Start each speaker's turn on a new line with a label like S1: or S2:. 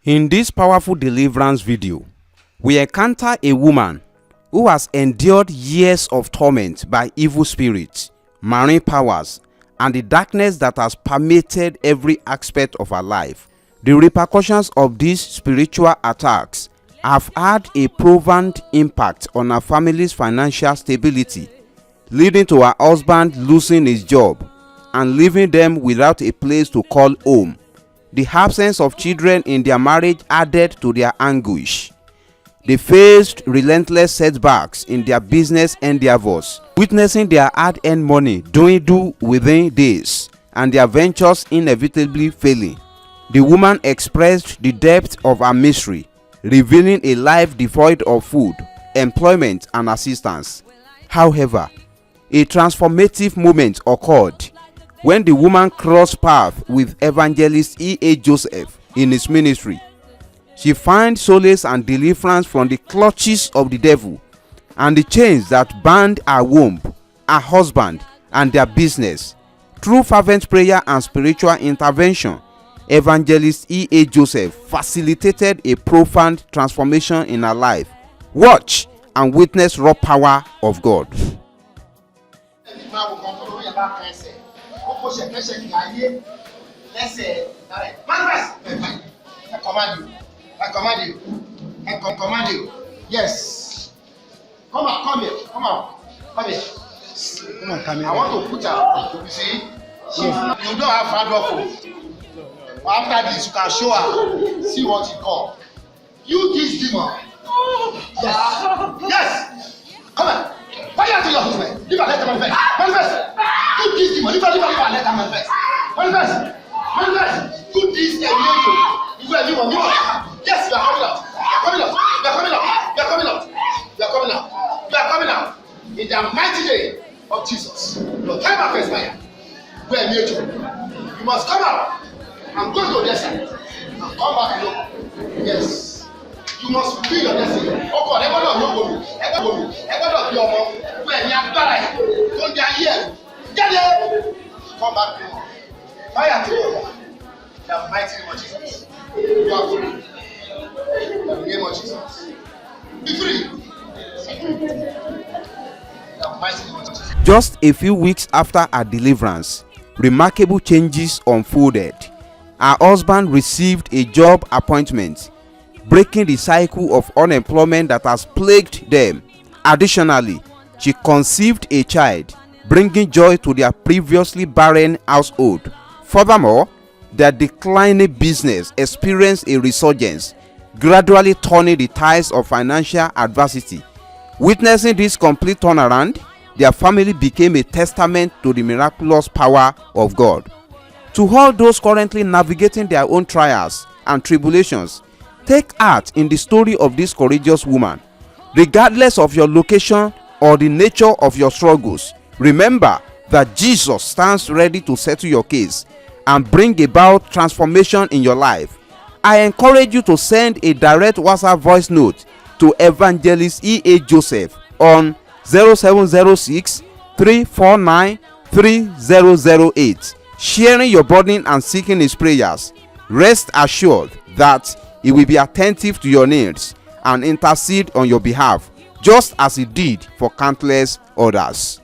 S1: In this powerful deliverance video, we encounter a woman who has endured years of torment by evil spirits, marine powers, and the darkness that has permeated every aspect of her life. The repercussions of these spiritual attacks have had a profound impact on her family's financial stability, leading to her husband losing his job and leaving them without a place to call home. The absence of children in their marriage added to their anguish. They faced relentless setbacks in their business endeavors, witnessing their hard-earned money dwindle within days and their ventures inevitably failing. The woman expressed the depth of her misery, revealing a life devoid of food, employment, and assistance. However, a transformative moment occurred when the woman crossed paths with Evangelist E.A Joseph in his ministry. She found solace and deliverance from the clutches of the devil and the chains that bound her womb, her husband, and their business. Through fervent prayer and spiritual intervention, Evangelist E.A Joseph facilitated a profound transformation in her life. Watch and witness raw power of God.
S2: Yes. Come here. Come here. I want to put her. You see, you don't have hard work. After this, you can show her. See what you call. You this demon. Yes. Come on. Fire to your husband. Leave her, let her manifest. Manifest. You this demon. Leave her, let her manifest. Manifest. You this angel. You are demon. Yes, you are coming out. You are coming out. In the mighty name of Jesus. Your time of fire. We are near you. You must come out. I'm going to destiny. And come back alone. Yes. You must feel your destiny. Oh God, ever not your mom. When you are dying, don't get here. Get there. Come back alone. Fire to you. The mighty name of Jesus. You are free. In the name of Jesus. Be free. The mighty name of Jesus.
S1: Just a few weeks after her deliverance, remarkable changes unfolded. Her husband received a job appointment, breaking the cycle of unemployment that has plagued them. Additionally, she conceived a child, bringing joy to their previously barren household. Furthermore, their declining business experienced a resurgence, gradually turning the tides of financial adversity. Witnessing this complete turnaround, their family became a testament to the miraculous power of God. To all those currently navigating their own trials and tribulations, take heart in the story of this courageous woman. Regardless of your location or the nature of your struggles, remember that Jesus stands ready to settle your case and bring about transformation in your life. I encourage you to send a direct WhatsApp voice note to Evangelist E.A Joseph on 0706 349 3008. Sharing your burden and seeking his prayers. Rest assured that he will be attentive to your needs and intercede on your behalf, just as he did for countless others.